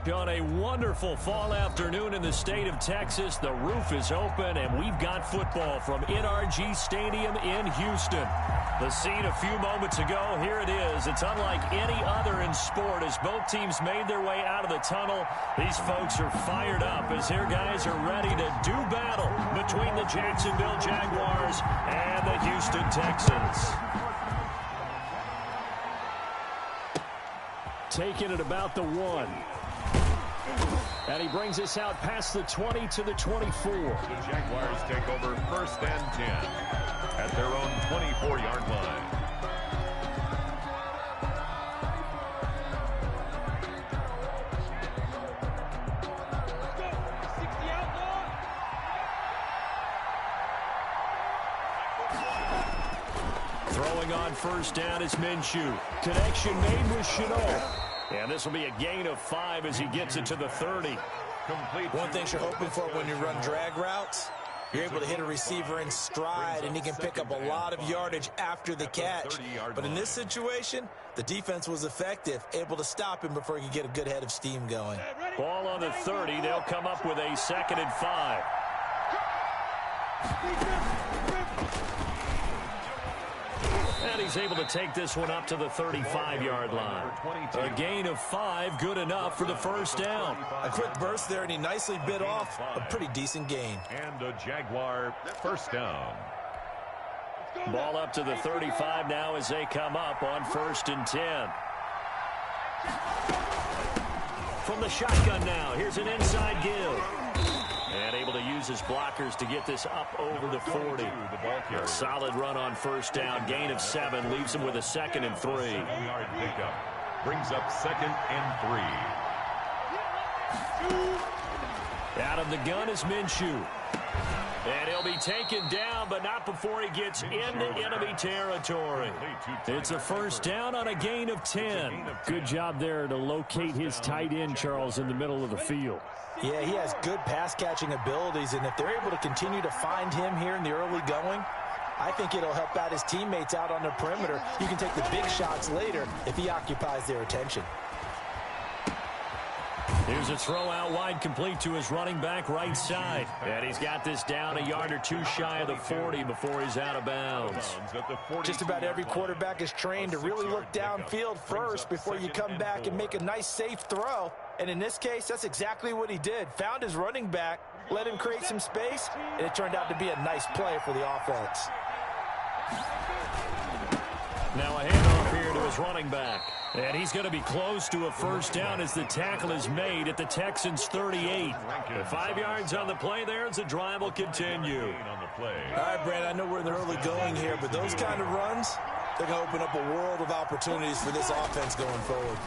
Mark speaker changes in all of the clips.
Speaker 1: On a wonderful fall afternoon in the state of Texas, the roof is open, and we've got football from NRG Stadium in Houston. The scene a few moments ago, here it is. It's unlike any other in sport as both teams made their way out of the tunnel. These folks are fired up as their guys are ready to do battle between the Jacksonville Jaguars and the Houston Texans. Taking it about the 1. And he brings us out past the 20 to the 24.
Speaker 2: The Jaguars take over 1st and 10 at their own 24-yard line.
Speaker 1: Throwing on 1st down is Minshew. Connection made with Chenault. And this will be a gain of 5 as he gets it to the 30.
Speaker 3: One thing you're hoping for when you run drag routes, you're able to hit a receiver in stride, and he can pick up a lot of yardage after the catch. But in this situation, the defense was effective, able to stop him before he could get a good head of steam going.
Speaker 1: Ball on the 30. They'll come up with a 2nd and 5. And he's able to take this one up to the 35-yard line. A gain of 5, good enough for the 1st down.
Speaker 3: A quick burst there, and he nicely bit off a pretty decent gain.
Speaker 2: And a Jaguar 1st down.
Speaker 1: Ball up to the 35 now as they come up on 1st and 10. From the shotgun now, here's an inside give. And able to use his blockers to get this up over the 40. A solid run on 1st down. Gain of 7 leaves him with a 2nd and 3.
Speaker 2: 7-yard pickup brings up 2nd and 3.
Speaker 1: Out of the gun is Minshew. And he'll be taken down, but not before he gets into enemy territory. It's a 1st down on a gain of 10. Good job there to locate his tight end, Charles, in the middle of the field.
Speaker 3: Yeah, he has good pass-catching abilities, and if they're able to continue to find him here in the early going, I think it'll help out his teammates out on the perimeter. You can take the big shots later if he occupies their attention.
Speaker 1: Here's a throw out wide, complete to his running back right side. And he's got this down a yard or 2 shy of the 40 before he's out of bounds.
Speaker 3: Just about every quarterback is trained to really look downfield first before you come back and make a nice, safe throw. And in this case, that's exactly what he did. Found his running back, let him create some space, and it turned out to be a nice play for the offense.
Speaker 1: Now a handoff here to his running back. And he's going to be close to a 1st down as the tackle is made at the Texans' 38. 5 yards on the play there as the drive will continue.
Speaker 3: All right, Brad, I know we're in the early going here, but those kind of runs, they're going to open up a world of opportunities for this offense going forward.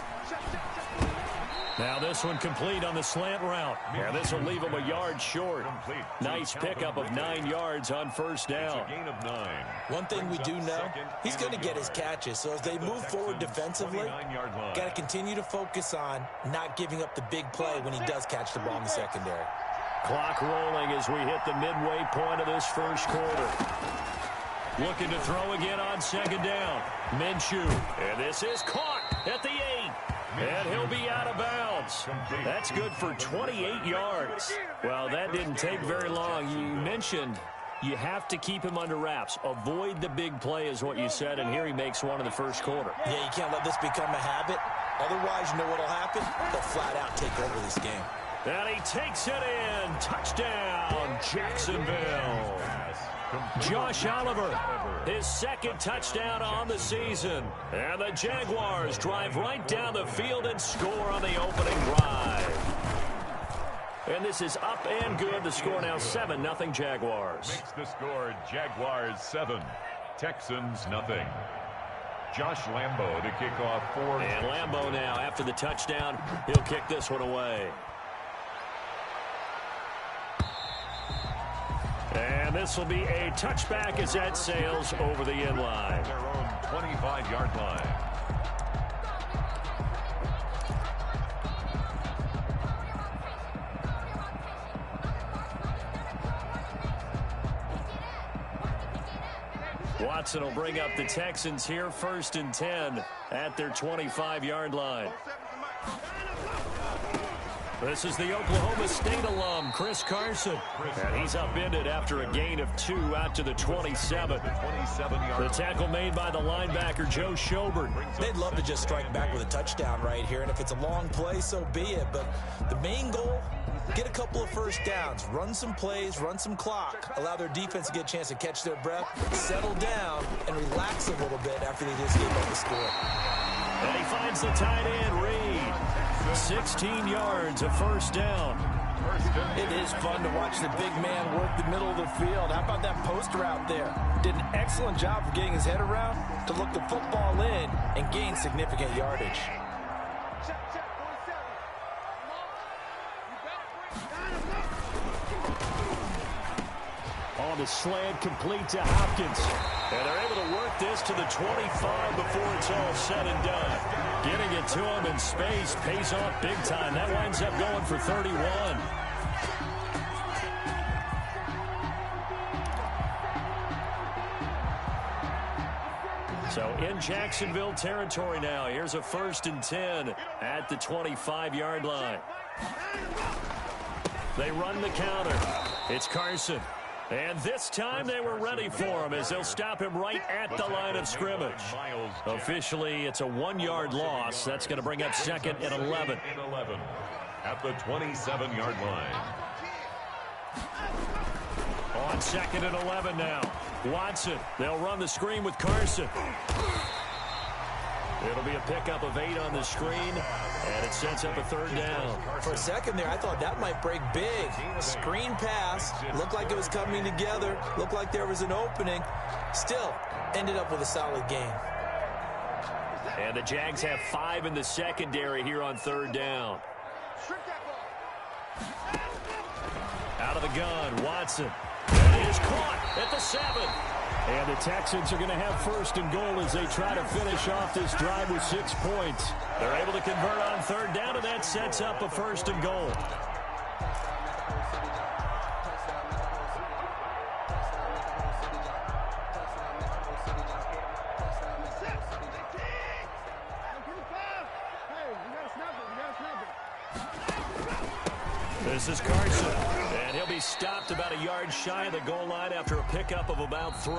Speaker 1: Now this one complete on the slant route. Yeah, this will leave him a yard short. Nice pickup of 9 yards on 1st down.
Speaker 2: Gain of 9.
Speaker 3: One thing we do know, he's going to get his catches. So as they move forward defensively, got to continue to focus on not giving up the big play when he does catch the ball in the secondary.
Speaker 1: Clock rolling as we hit the midway point of this 1st quarter. Looking to throw again on 2nd down. Minshew. And this is caught at the 8. And he'll be out of bounds. That's good for 28 yards. Well, that didn't take very long. You mentioned you have to keep him under wraps. Avoid the big play is what you said, and here he makes one in the 1st quarter.
Speaker 3: Yeah, you can't let this become a habit. Otherwise, you know what will happen? They'll flat out take over this game.
Speaker 1: And he takes it in. Touchdown, Jacksonville. Josh Oliver, his 2nd touchdown on the season. And the Jaguars drive right down the field and score on the opening drive. And this is up and good. The score now 7-0 Jaguars.
Speaker 2: Makes the score Jaguars 7, Texans nothing. Josh Lambo to kick off 4.
Speaker 1: And Lambo now, after the touchdown, he'll kick this one away. And this will be a touchback as that sails over the end line.
Speaker 2: Their own 25-yard line.
Speaker 1: Watson will bring up the Texans here, 1st and 10 at their 25-yard line. This is the Oklahoma State alum, Chris Carson. And he's upended after a gain of 2 out to the 27. The tackle made by the linebacker, Joe Schobert.
Speaker 3: They'd love to just strike back with a touchdown right here, and if it's a long play, so be it. But the main goal, get a couple of first downs, run some plays, run some clock, allow their defense to get a chance to catch their breath, settle down, and relax a little bit after they just gave up the score.
Speaker 1: And he finds the tight end, Reed. 16 yards, a first down.
Speaker 4: It is fun to watch the big man work the middle of the field. How about that post route there? Did an excellent job of getting his head around to look the football in and gain significant yardage.
Speaker 1: On the slant, complete to Hopkins. And they're able to work this to the 25 before it's all said and done. Getting it to him in space pays off big time. That winds up going for 31. So in Jacksonville territory now. Here's a 1st and 10 at the 25-yard line. They run the counter. It's Carson. And this time they were ready for him as they'll stop him right at the line of scrimmage. Officially, it's a 1-yard loss. That's going to bring up 2nd and 11.
Speaker 2: At the 27-yard line.
Speaker 1: On 2nd and 11 now. Watson. They'll run the screen with Carson. It'll be a pickup of 8 on the screen, and it sets up a 3rd down.
Speaker 3: For a second there, I thought that might break big. Screen pass, looked like it was coming together, looked like there was an opening. Still, ended up with a solid game.
Speaker 1: And the Jags have 5 in the secondary here on 3rd down. Out of the gun, Watson. That is caught at the 7. And the Texans are going to have 1st and goal as they try to finish off this drive with 6 points. They're able to convert on 3rd down, and that sets up a 1st and goal. This is Carson, and he'll be stopped about a yard shy of the goal line after a pickup of about 3.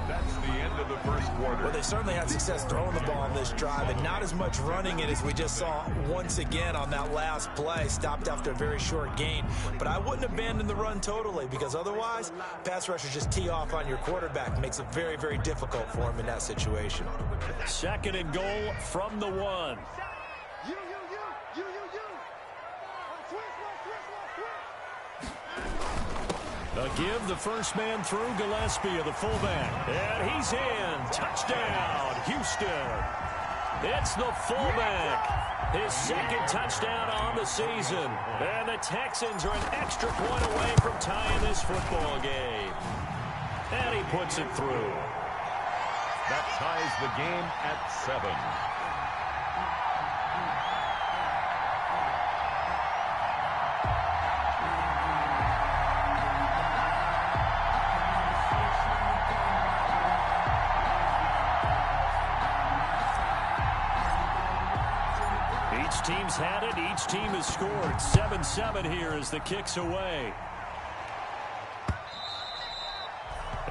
Speaker 2: That's the end of the first quarter.
Speaker 3: Well, they certainly had success throwing the ball on this drive, and not as much running it as we just saw once again on that last play, stopped after a very short gain. But I wouldn't abandon the run totally, because otherwise, pass rushers just tee off on your quarterback. Makes it very, very difficult for him in that situation.
Speaker 1: 2nd and goal from the 1. A give, the first man through, Gillespie of the fullback. And he's in. Touchdown, Houston. It's the fullback. His 2nd touchdown on the season. And the Texans are an extra point away from tying this football game. And he puts it through.
Speaker 2: That ties the game at 7.
Speaker 1: Each team's had it. Each team has scored. 7-7 here as the kick's away.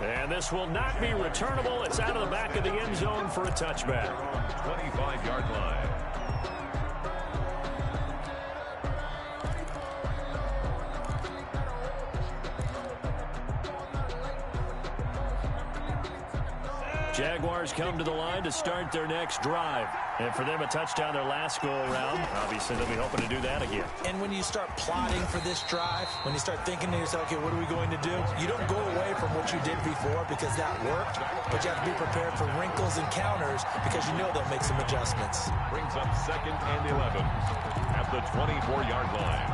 Speaker 1: And this will not be returnable. It's out of the back of the end zone for a touchback.
Speaker 2: 25-yard line.
Speaker 1: Jaguars come to the line to start their next drive. And for them, a touchdown their last go-around. Obviously, they'll be hoping to do that again.
Speaker 3: And when you start plotting for this drive, when you start thinking to yourself, okay, what are we going to do? You don't go away from what you did before because that worked, but you have to be prepared for wrinkles and counters because you know they'll make some adjustments.
Speaker 2: Brings up 2nd and 11 at the 24-yard line.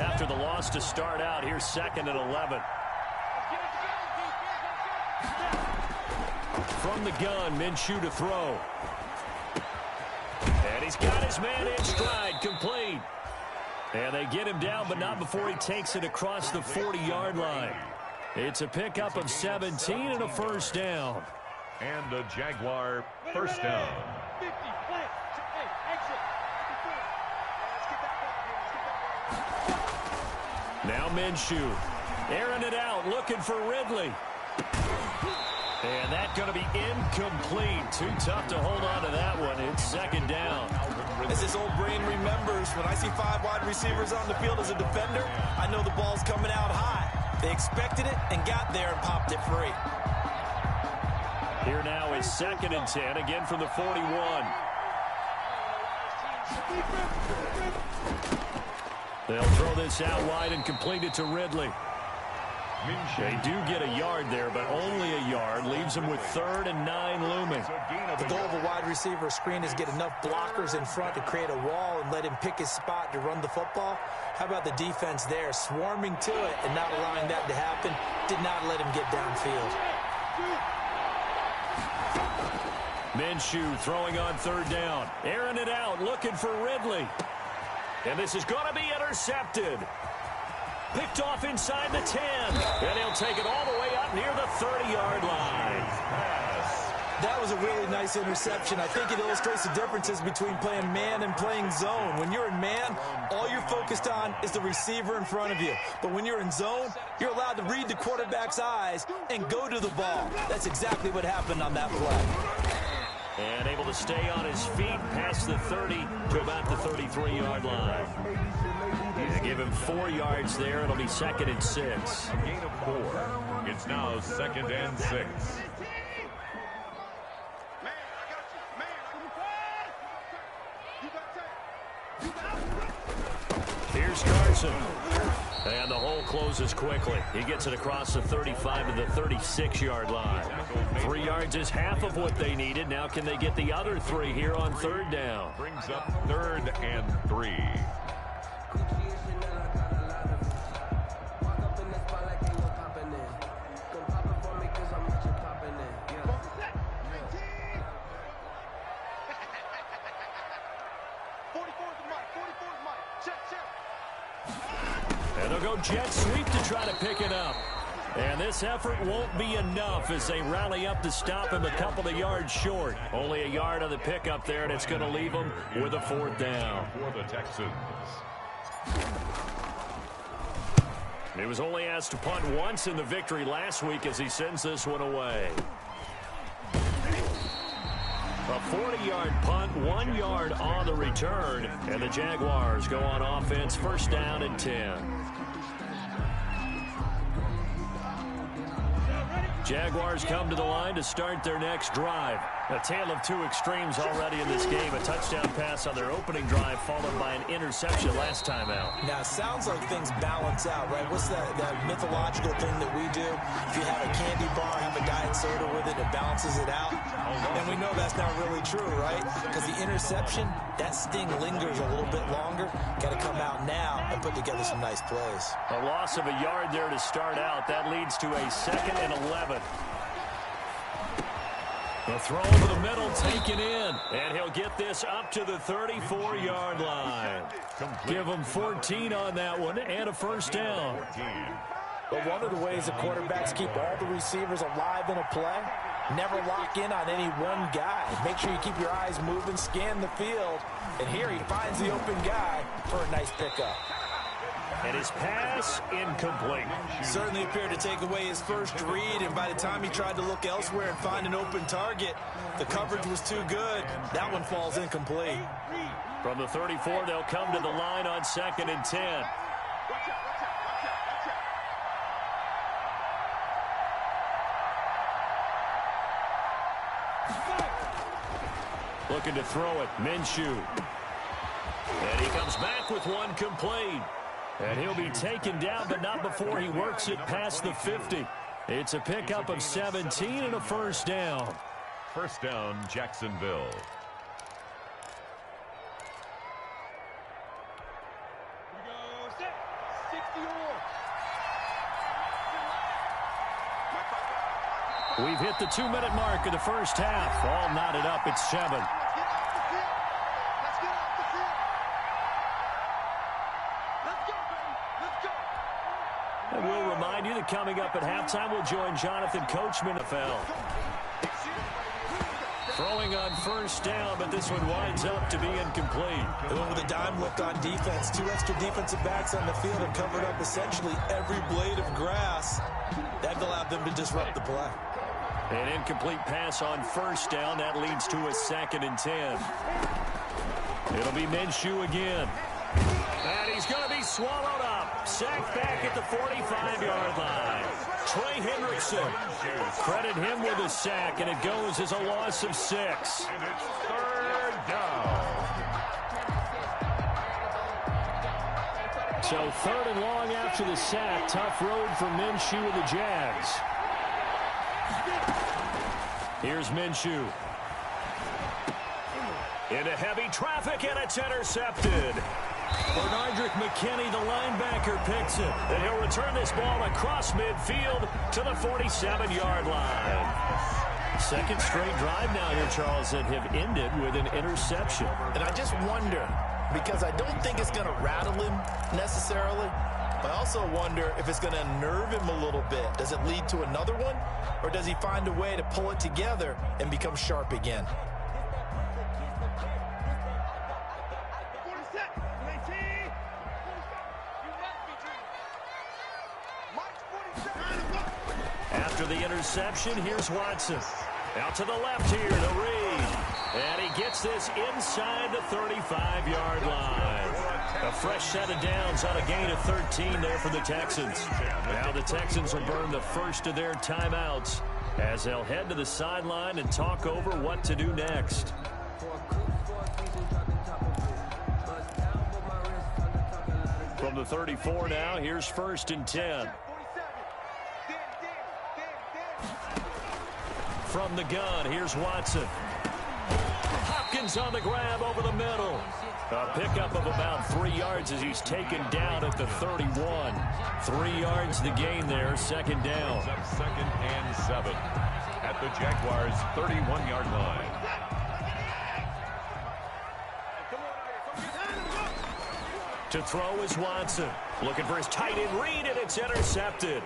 Speaker 1: After the loss to start out, here's 2nd and 11. From the gun, Minshew to throw. And he's got his man in stride, complete. And they get him down, but not before he takes it across the 40-yard line. It's a pickup of 17 and a 1st down.
Speaker 2: And a Jaguar first down.
Speaker 5: 50, play. Hey, exit.
Speaker 1: Now Minshew. Airing it out, looking for Ridley. And that's going to be incomplete. Too tough to hold on to that one. It's second down.
Speaker 3: As his old brain remembers, when I see 5 wide receivers on the field as a defender, I know the ball's coming out high. They expected it and got there and popped it free.
Speaker 1: Here now is second and 10, again from the 41. They'll throw this out wide and complete it to Ridley. They do get a yard there, but only a yard. Leaves them with 3rd and 9 looming.
Speaker 3: The goal of a wide receiver screen is get enough blockers in front to create a wall and let him pick his spot to run the football. How about the defense there, swarming to it and not allowing that to happen? Did not let him get downfield.
Speaker 1: Minshew throwing on 3rd down. Airing it out, looking for Ridley. And this is going to be intercepted. Picked off inside the 10. And he'll take it all the way up near the 30-yard line.
Speaker 3: That was a really nice interception. I think it illustrates the differences between playing man and playing zone. When you're in man, all you're focused on is the receiver in front of you. But when you're in zone, you're allowed to read the quarterback's eyes and go to the ball. That's exactly what happened on that play.
Speaker 1: And able to stay on his feet past the 30 to about the 33-yard line. They give him 4 yards there. It'll be 2nd and 6.
Speaker 2: A gain of 4. It's now 2nd and 6.
Speaker 1: Here's Carson. And the hole closes quickly. He gets it across the 35 to the 36-yard line. 3 yards is half of what they needed. Now can they get the other 3 here on 3rd down?
Speaker 2: Brings up 3rd and 3.
Speaker 1: And they'll go jet sweep to try to pick it up. And this effort won't be enough as they rally up to stop him a couple of yards short. Only a yard on the pickup there, and it's going to leave them with a 4th down.
Speaker 2: For the Texans.
Speaker 1: He was only asked to punt once in the victory last week as he sends this one away. A 40-yard punt, 1 yard on the return, and the Jaguars go on offense, 1st down and 10. Jaguars come to the line to start their next drive. A tale of 2 extremes already in this game. A touchdown pass on their opening drive followed by an interception last time out.
Speaker 3: Now, it sounds like things balance out, right? What's that mythological thing that we do? If you have a candy bar, have a diet soda with it, it balances it out. And we know that's not really true, right? Because the interception, that sting lingers a little bit longer. Got to come out now and put together some nice plays.
Speaker 1: A loss of a yard there to start out. That leads to a 2nd and 11. The throw over the middle, taken in. And he'll get this up to the 34-yard line. Give him 14 on that one and a 1st down.
Speaker 4: But one of the ways the quarterbacks keep all the receivers alive in a play, never lock in on any one guy. Make sure you keep your eyes moving, scan the field. And here he finds the open guy for a nice pickup.
Speaker 1: And his pass incomplete.
Speaker 3: Certainly appeared to take away his first read, and by the time he tried to look elsewhere and find an open target, the coverage was too good. That one falls incomplete.
Speaker 1: From the 34, they'll come to the line on 2nd and 10. Looking to throw it, Minshew. And he comes back with one complete. And he'll be taken down, but not before he works it past the 50. It's a pickup of 17 and a 1st down.
Speaker 2: 1st down, Jacksonville.
Speaker 1: We've hit the 2-minute mark of the 1st half. All knotted up at 7. And we'll remind you that coming up at halftime, we'll join Jonathan Coachman. NFL. Throwing on first down, but this one winds up to be incomplete.
Speaker 3: They went with a dime look on defense. 2 extra defensive backs on the field and covered up essentially every blade of grass. That allowed them to disrupt the play.
Speaker 1: An incomplete pass on first down. That leads to a 2nd and 10. It'll be Minshew again. And he's going to be swallowed up. Sacked back at the 45-yard line. Trey Hendrickson. Credit him with a sack, and it goes as a loss of 6.
Speaker 2: And it's 3rd down.
Speaker 1: So 3rd and long after the sack. Tough road for Minshew and the Jags. Here's Minshew. Into heavy traffic, and it's intercepted. Bernardrick McKinney, the linebacker, picks it. And he'll return this ball across midfield to the 47-yard line. 2nd straight drive now here, Charles, that have ended with an interception.
Speaker 4: And I just wonder, because I don't think it's going to rattle him necessarily, but I also wonder if it's going to unnerve him a little bit. Does it lead to another one, or does he find a way to pull it together and become sharp again?
Speaker 1: After the interception, here's Watson. Out to the left here to Reed. And he gets this inside the 35-yard line. A fresh set of downs on a gain of 13 there for the Texans. Now the Texans will burn the first of their timeouts as they'll head to the sideline and talk over what to do next. From the 34 now, here's 1st and 10. From the gun, here's Watson. Hopkins on the grab over the middle. A pickup of about 3 yards as he's taken down at the 31. 3 yards the gain there, 2nd down.
Speaker 2: 2nd and 7 at the Jaguars' 31-yard line.
Speaker 1: To throw is Watson. Looking for his tight end read, and it's intercepted.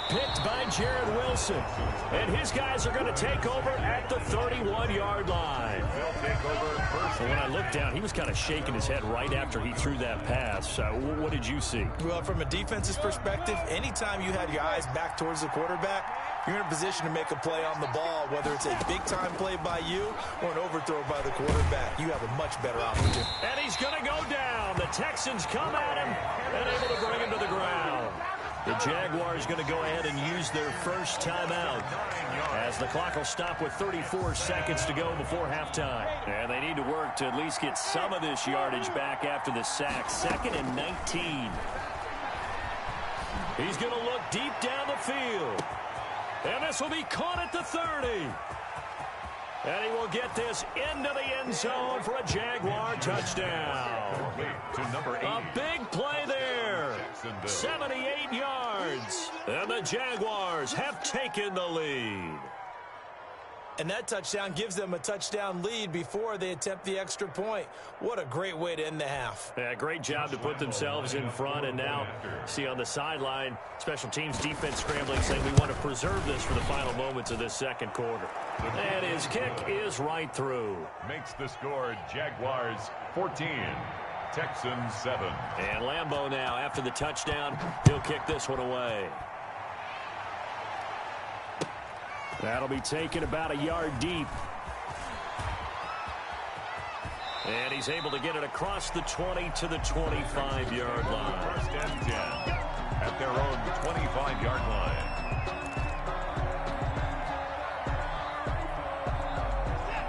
Speaker 1: Picked by Jared Wilson. And his guys are going to take over at the 31-yard line.
Speaker 2: They'll take over first.
Speaker 1: When I looked down, he was kind of shaking his head right after he threw that pass. What did you see?
Speaker 3: Well, from a defense's perspective, anytime you have your eyes back towards the quarterback, you're in a position to make a play on the ball, whether it's a big-time play by you or an overthrow by the quarterback. You have a much better opportunity.
Speaker 1: And he's going to go down. The Texans come at him and able to bring him to the ground. The Jaguars going to go ahead and use their first timeout as the clock will stop with 34 seconds to go before halftime. And they need to work to at least get some of this yardage back after the sack. 2nd and 19. He's going to look deep down the field. And this will be caught at the 30. And he will get this into the end zone for a Jaguar touchdown.
Speaker 2: To number 8.
Speaker 1: A big play there. 78 yards. And the Jaguars have taken the lead.
Speaker 3: And that touchdown gives them a touchdown lead before they attempt the extra point. What a great way to end the half.
Speaker 1: Yeah, great job to put themselves in front. And now, see on the sideline, special teams defense scrambling, saying we want to preserve this for the final moments of this 2nd quarter. And his kick is right through.
Speaker 2: Makes the score Jaguars 14, Texans 7.
Speaker 1: And Lambeau now, after the touchdown, he'll kick this one away. That'll be taken about a yard deep. And he's able to get it across the 20 to the 25-yard line.
Speaker 2: 1st and 10 at their own 25-yard line.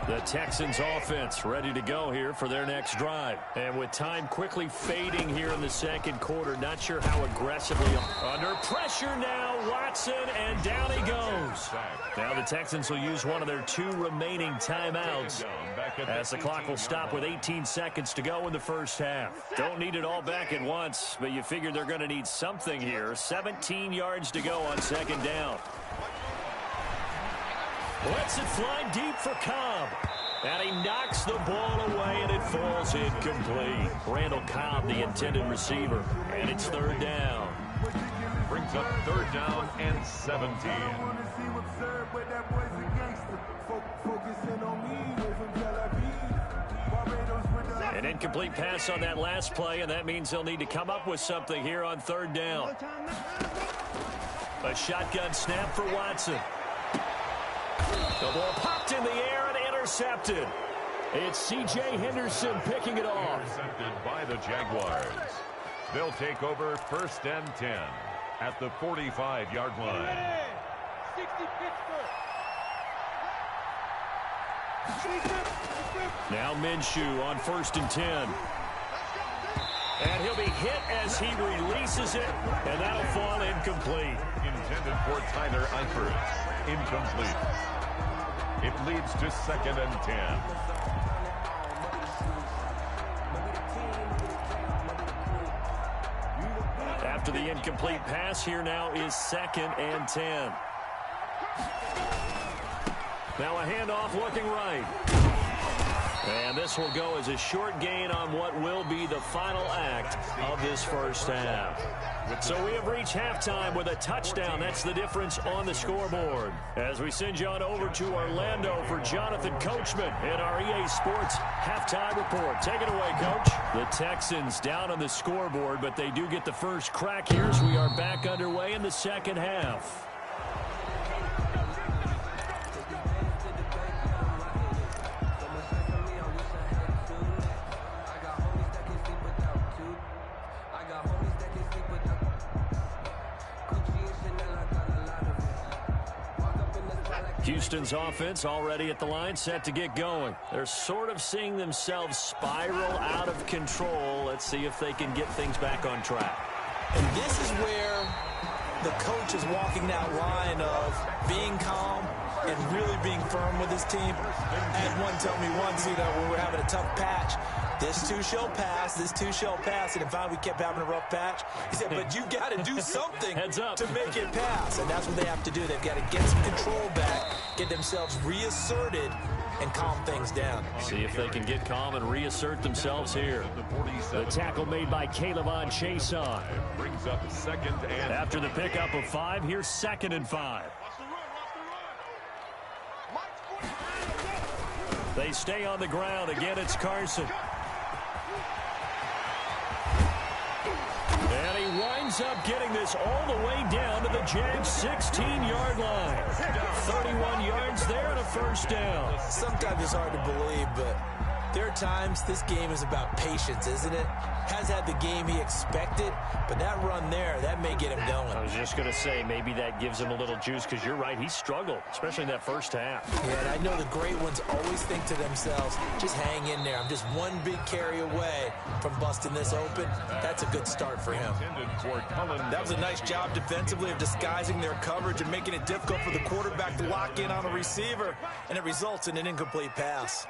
Speaker 1: The Texans offense ready to go here for their next drive. And with time quickly fading here in the 2nd quarter, not sure how aggressively. Under pressure now, Watson, and down he goes. Now the Texans will use one of their 2 remaining timeouts as the clock will stop with 18 seconds to go in the first half. Don't need it all back at once, but you figure they're going to need something here. 17 yards to go on 2nd down. Lets it fly deep for Cobb. And he knocks the ball away, and it falls incomplete. Randall Cobb, the intended receiver. And it's 3rd down.
Speaker 2: Brings brings up 3rd down and 17.
Speaker 1: An incomplete pass on that last play, and that means they'll need to come up with something here on 3rd down. A shotgun snap for Watson. The ball popped in the air and intercepted. It's C.J. Henderson picking it off.
Speaker 2: Intercepted by the Jaguars. They'll take over 1st and 10 at the 45-yard line.
Speaker 5: 60 Pittsburgh.
Speaker 1: Now Minshew on 1st and 10. And he'll be hit as he releases it, and that'll fall incomplete.
Speaker 2: Intended for Tyler Eifert. Incomplete. It leads to 2nd and 10.
Speaker 1: After the incomplete pass, here now is 2nd and 10. Now a handoff looking right. And this will go as a short gain on what will be the final act of this first half. So we have reached halftime with a touchdown. That's the difference on the scoreboard. As we send you on over to Orlando for Jonathan Coachman in our EA Sports halftime report. Take it away, Coach. The Texans down on the scoreboard, but they do get the first crack here as we are back underway in the second half. Houston's offense already at the line, set to get going. They're sort of seeing themselves spiral out of control. Let's see if they can get things back on track.
Speaker 3: And this is where the coach is walking that line of being calm and really being firm with his team. I had one tell me once, when we were having a tough patch, this too shall pass, this too shall pass. And finally we kept having a rough patch. He said, but you got to do something to make it pass. And that's what they have to do. They've got to get some control back, get themselves reasserted, and calm things down.
Speaker 1: See if they can get calm and reassert themselves here. The tackle made by Caleb Chason.
Speaker 2: Brings up 2nd and...
Speaker 1: After the pickup of 5, here's 2nd and 5. They stay on the ground. Again, it's Carson. And he winds up getting this all the way down to the Jags' 16-yard line. 31 yards there and a first down.
Speaker 3: Sometimes it's hard to believe, but there are times this game is about patience, isn't it? Has had the game he expected, but that run there, that may get him going.
Speaker 1: I was just going to say, maybe that gives him a little juice, because you're right, he struggled, especially in that first half.
Speaker 3: Yeah, and I know the great ones always think to themselves, just hang in there. I'm just one big carry away from busting this open. That's a good start for him. That was a nice job defensively of disguising their coverage and making it difficult for the quarterback to lock in on a receiver, and it results in an incomplete pass.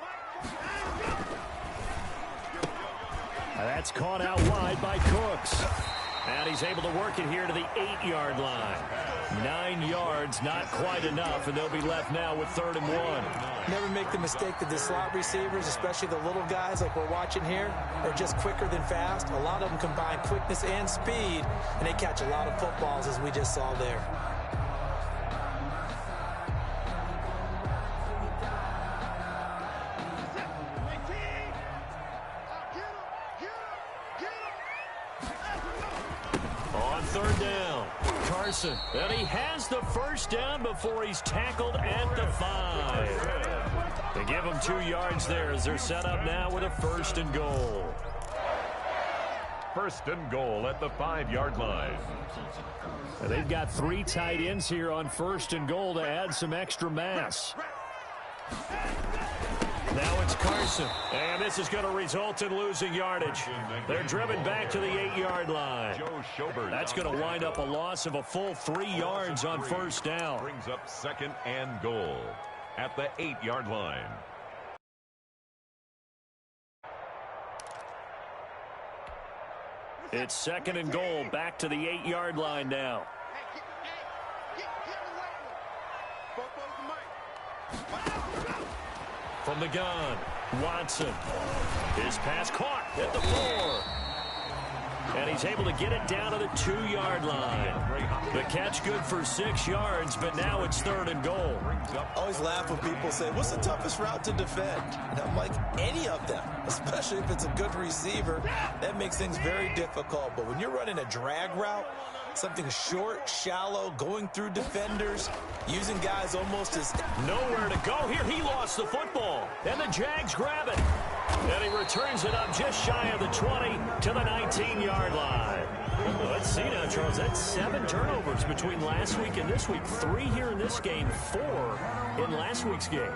Speaker 1: That's caught out wide by Cooks. And he's able to work it here to the 8-yard line. 9 yards, not quite enough, and they'll be left now with 3rd and 1.
Speaker 3: Never make the mistake that the slot receivers, especially the little guys like we're watching here, are just quicker than fast. A lot of them combine quickness and speed, and they catch a lot of footballs, as we just saw there.
Speaker 1: On 3rd down, Carson. And he has the first down before he's tackled at the 5. They give him 2 yards there as they're set up now with a 1st and goal.
Speaker 2: 1st and goal at the 5-yard line.
Speaker 1: And they've got 3 tight ends here on 1st and goal to add some extra mass. Now it's Carson, and this is going to result in losing yardage. They're driven back to the 8-yard line. That's going to wind up a loss of a full 3 yards on 1st down.
Speaker 2: Brings up 2nd and goal at the 8-yard line.
Speaker 1: It's 2nd and goal, back to the 8-yard line now. From the gun, Watson. His pass caught at the 4. And he's able to get it down to the 2-yard line. The catch good for 6 yards, but now it's 3rd and goal.
Speaker 3: I always laugh when people say, what's the toughest route to defend? And I'm like, any of them, especially if it's a good receiver. That makes things very difficult. But when you're running a drag route, something short, shallow, going through defenders, using guys almost as...
Speaker 1: Nowhere to go here. He lost the football. And the Jags grab it. And he returns it up just shy of the 20 to the 19-yard line. Let's see now, Charles. That's 7 turnovers between last week and this week. 3 here in this game, 4 in last week's game.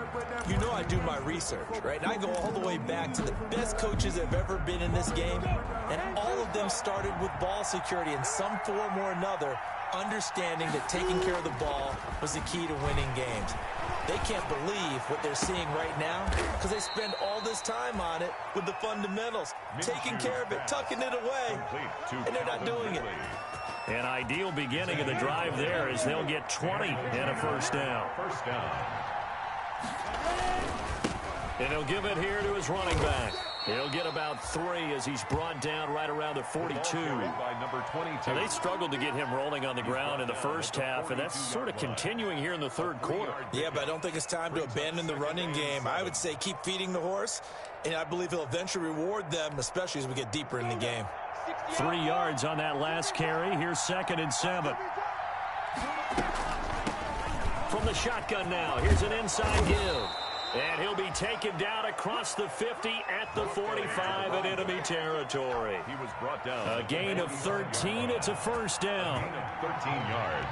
Speaker 3: You know I do my research, right? And I go all the way back to the best coaches that have ever been in this game. And all of them started with ball security in some form or another, understanding that taking care of the ball was the key to winning games. They can't believe what they're seeing right now because they spend all this time on it with the fundamentals, taking care of it, tucking it away, and they're not doing it.
Speaker 1: An ideal beginning of the drive there as they'll get 20 and a first down. And he'll give it here to his running back. He'll get about 3 as he's brought down right around the 42. Now, they struggled to get him rolling on the ground in the first half, and that's sort of continuing here in the 3rd quarter.
Speaker 3: Yeah, but I don't think it's time to abandon the running game. I would say keep feeding the horse, and I believe he'll eventually reward them, especially as we get deeper in the game.
Speaker 1: 3 yards on that last carry. Here's 2nd and 7. From the shotgun now, here's an inside give. And he'll be taken down across the 50 at the 45 in enemy territory.
Speaker 2: He was brought down.
Speaker 1: A gain of 13. It's a first down.
Speaker 2: 13 yards.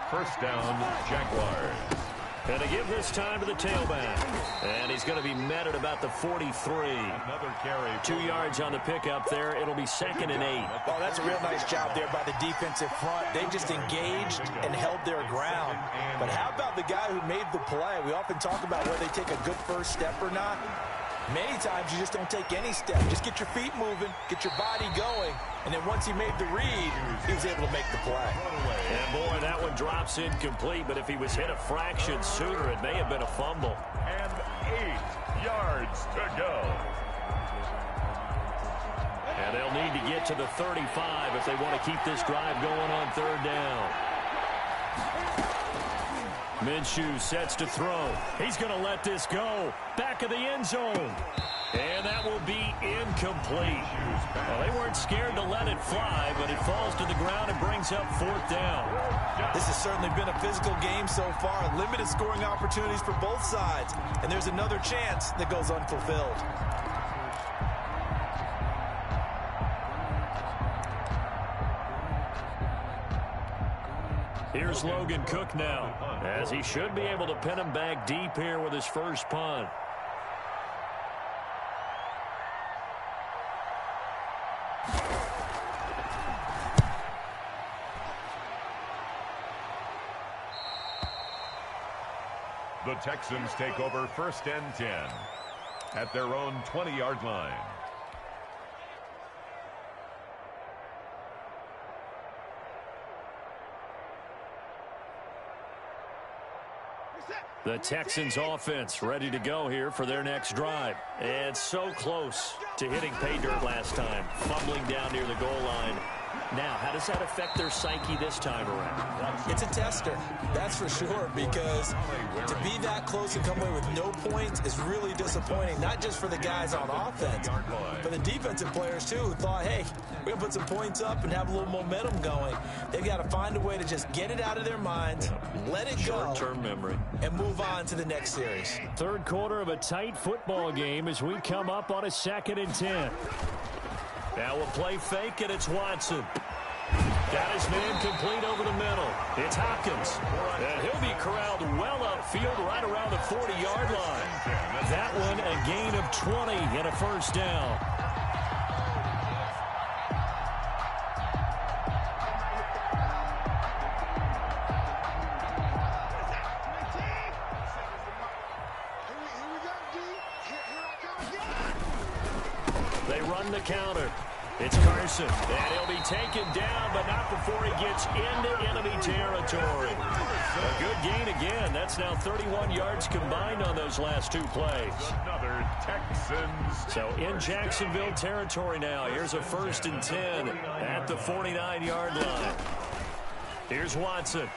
Speaker 2: First down, Jaguars.
Speaker 1: And to give this time to the tailback. And he's going to be met at about the 43.
Speaker 2: Another carry.
Speaker 1: 2 yards on the pickup there. It'll be 2nd and 8.
Speaker 4: Oh, that's a real nice job there by the defensive front. They just engaged and held their ground. But how about the guy who made the play? We often talk about whether they take a good first step or not. Many times you just don't take any step. Just get your feet moving, get your body going, and then once he made the read, he was able to make the play.
Speaker 1: And boy, that one drops incomplete, but if he was hit a fraction sooner, it may have been a fumble.
Speaker 2: And 8 yards to go.
Speaker 1: And they'll need to get to the 35 if they want to keep this drive going on 3rd down. Minshew sets to throw. He's going to let this go. Back of the end zone. And that will be incomplete. Well, they weren't scared to let it fly, but it falls to the ground and brings up 4th down.
Speaker 3: This has certainly been a physical game so far. Limited scoring opportunities for both sides. And there's another chance that goes unfulfilled.
Speaker 1: Here's Logan Cook now, as he should be able to pin him back deep here with his first punt.
Speaker 2: The Texans take over 1st and 10 at their own 20-yard line.
Speaker 1: The Texans offense ready to go here for their next drive. And so close to hitting pay dirt last time, fumbling down near the goal line. Now, how does that affect their psyche this time around?
Speaker 3: It's a tester, that's for sure, because to be that close and come away with no points is really disappointing, not just for the guys on offense, but the defensive players, too, who thought, hey, we're going to put some points up and have a little momentum going. They've got to find a way to just get it out of their minds, let it go,
Speaker 1: short-term memory,
Speaker 3: and move on to the next series.
Speaker 1: 3rd quarter of a tight football game as we come up on a 2nd and 10. Now we'll play fake, and it's Watson. Got his man complete over the middle. It's Hopkins. And he'll be corralled well upfield right around the 40-yard line. That one a gain of 20 and a first down. They run the counter. It's Carson, and he'll be taken down, but not before he gets into enemy territory. A good gain again. That's now 31 yards combined on those last two plays.
Speaker 2: Another Texans.
Speaker 1: So in Jacksonville territory now. Here's a 1st and 10 at the 49-yard line. Here's Watson.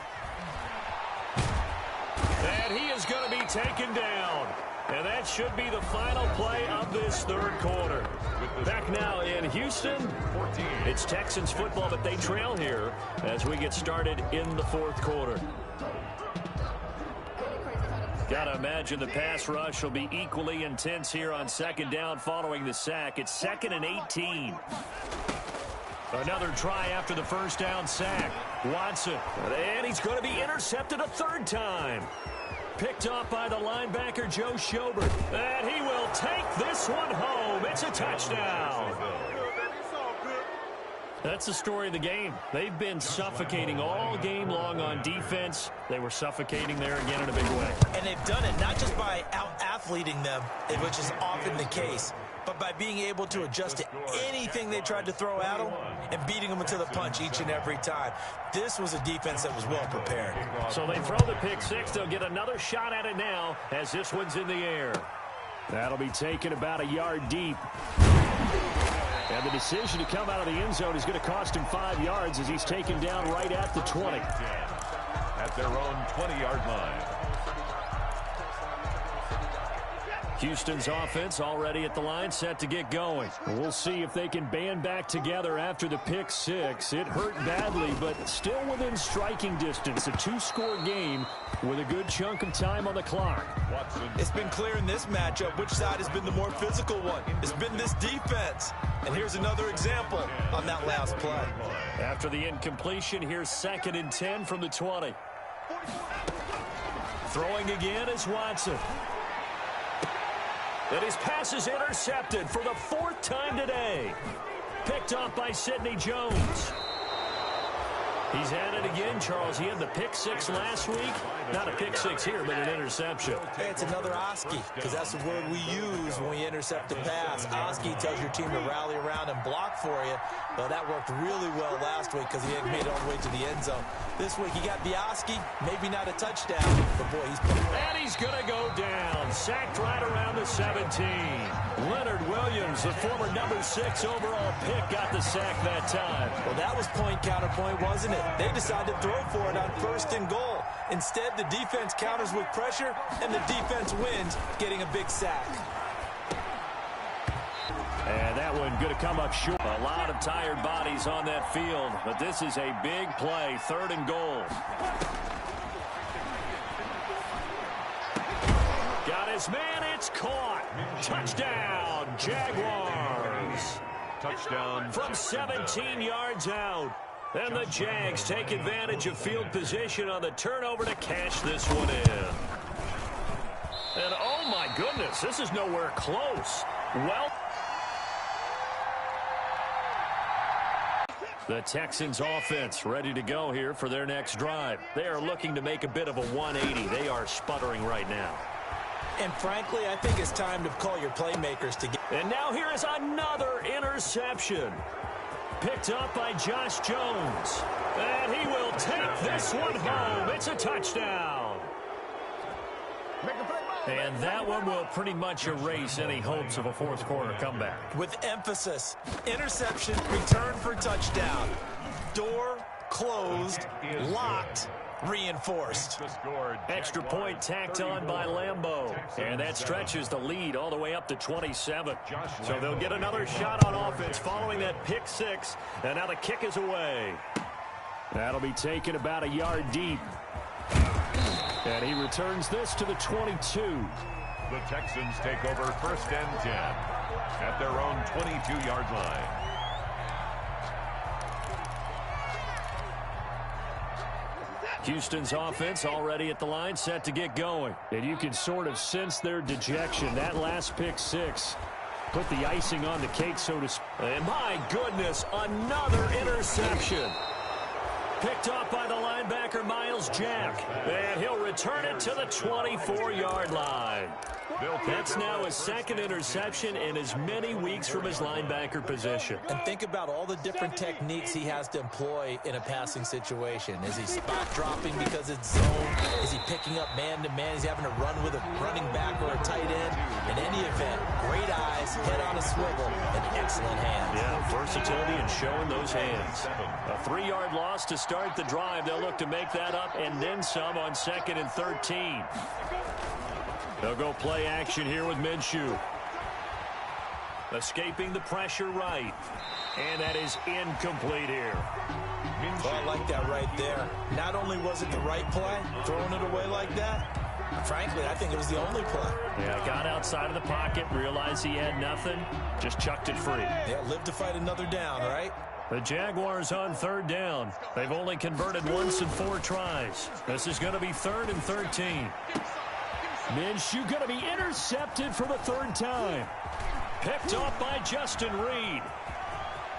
Speaker 1: And he is going to be taken down. And that should be the final play of this third quarter. Back now in Houston, it's Texans football, but they trail here as we get started in the fourth quarter. Got to imagine the pass rush will be equally intense here on 2nd down following the sack. It's 2nd and 18. Another try after the 1st down sack. Watson, and he's going to be intercepted a 3rd time. Picked off by the linebacker, Joe Schobert. And he will take this one home. It's a touchdown. That's the story of the game. They've been suffocating all game long on defense. They were suffocating there again in a big way.
Speaker 3: And they've done it not just by out-athleting them, which is often the case, but by being able to adjust to anything they tried to throw at them and beating them into the punch each and every time. This was a defense that was well prepared.
Speaker 1: So they throw the pick six. They'll get another shot at it now as this one's in the air. That'll be taken about a yard deep. And the decision to come out of the end zone is going to cost him 5 yards as he's taken down right at the 20.
Speaker 2: At their own 20-yard line.
Speaker 1: Houston's offense already at the line, set to get going. We'll see if they can band back together after the pick six. It hurt badly, but still within striking distance. A 2-score game with a good chunk of time on the clock.
Speaker 3: It's been clear in this matchup which side has been the more physical one. It's been this defense. And here's another example on that last play.
Speaker 1: After the incompletion, here's 2nd and 10 from the 20. Throwing again is Watson. And his pass is intercepted for the 4th time today. Picked off by Sidney Jones. He's had it again, Charles. He had the pick six last week. Not a pick six here, but an interception.
Speaker 3: Hey, it's another Oski, because that's the word we use when we intercept a pass. Oski tells your team to rally around and block for you. Well, that worked really well last week because he had made it all the way to the end zone. This week, he got the Oski, maybe not a touchdown, but boy, he's playing.
Speaker 1: And he's going to go down. Sacked right around the 17. Leonard Williams, the former number 6 overall pick, got the sack that time.
Speaker 3: Well, that was point counterpoint, wasn't it? They decided to throw for it on 1st and goal. Instead, the defense counters with pressure, and the defense wins, getting a big sack.
Speaker 1: And that one going to come up short. A lot of tired bodies on that field, but this is a big play, 3rd and goal. Got his man, it's caught. Touchdown, Jaguars.
Speaker 2: Touchdown.
Speaker 1: From 17 yards out. And the Jags take advantage of field position on the turnover to cash this one in. And oh my goodness, this is nowhere close. Well, the Texans offense ready to go here for their next drive. They are looking to make a bit of a 180. They are sputtering right now.
Speaker 3: And frankly, I think it's time to call your playmakers to get.
Speaker 1: And now here is another interception. Picked up by Josh Jones. And he will take this one home. It's a touchdown. And that one will pretty much erase any hopes of a fourth quarter comeback.
Speaker 3: With emphasis, interception, return for touchdown. Door closed, locked, reinforced.
Speaker 1: Extra point tacked on by Lambeau. And that stretches the lead all the way up to 27. So they'll get another shot on offense following that pick six. And now the kick is away. That'll be taken about a yard deep. And he returns this to the 22.
Speaker 2: The Texans take over 1st and 10 at their own 22-yard line.
Speaker 1: Houston's offense already at the line, set to get going. And you can sort of sense their dejection. That last pick six put the icing on the cake, so to speak. And my goodness, another interception. Picked off by the linebacker, Miles Jack. And he'll return it to the 24-yard line. That's now his second interception in as many weeks from his linebacker position.
Speaker 3: And think about all the different techniques he has to employ in a passing situation. Is he spot dropping because it's zone? Is he picking up man-to-man? He's having to run with a running back or a tight end. In any event, great eyes, head on a swivel, and excellent hands.
Speaker 1: Yeah, versatility and showing those hands. A 3-yard loss to start the drive. They'll look to make that up and then some on 2nd and 13. They'll go play action here with Minshew. Escaping the pressure right. And that is incomplete here.
Speaker 3: Oh, I like that right there. Not only was it the right play, throwing it away like that, frankly, I think it was the only play.
Speaker 1: Yeah, got outside of the pocket, realized he had nothing, just chucked it free.
Speaker 3: Yeah, live to fight another down, right?
Speaker 1: The Jaguars on 3rd down. They've only converted once in 4 tries. This is going to be 3rd and 13. Minshew going to be intercepted for the 3rd time. Picked off by Justin Reed.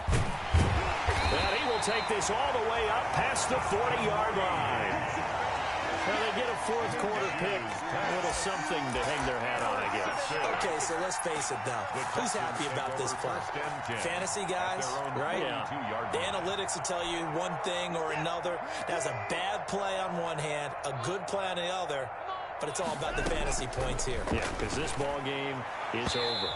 Speaker 1: And he will take this all the way up past the 40-yard line. And they get a 4th quarter pick. A little something to hang their hat on, I guess.
Speaker 3: Okay, so let's face it, though. Who's happy about this play? Fantasy guys, right?
Speaker 1: Yeah.
Speaker 3: The analytics will tell you one thing or another. That's a bad play on one hand, a good play on the other, but it's all about the fantasy points here.
Speaker 1: Yeah, because this ball game is over.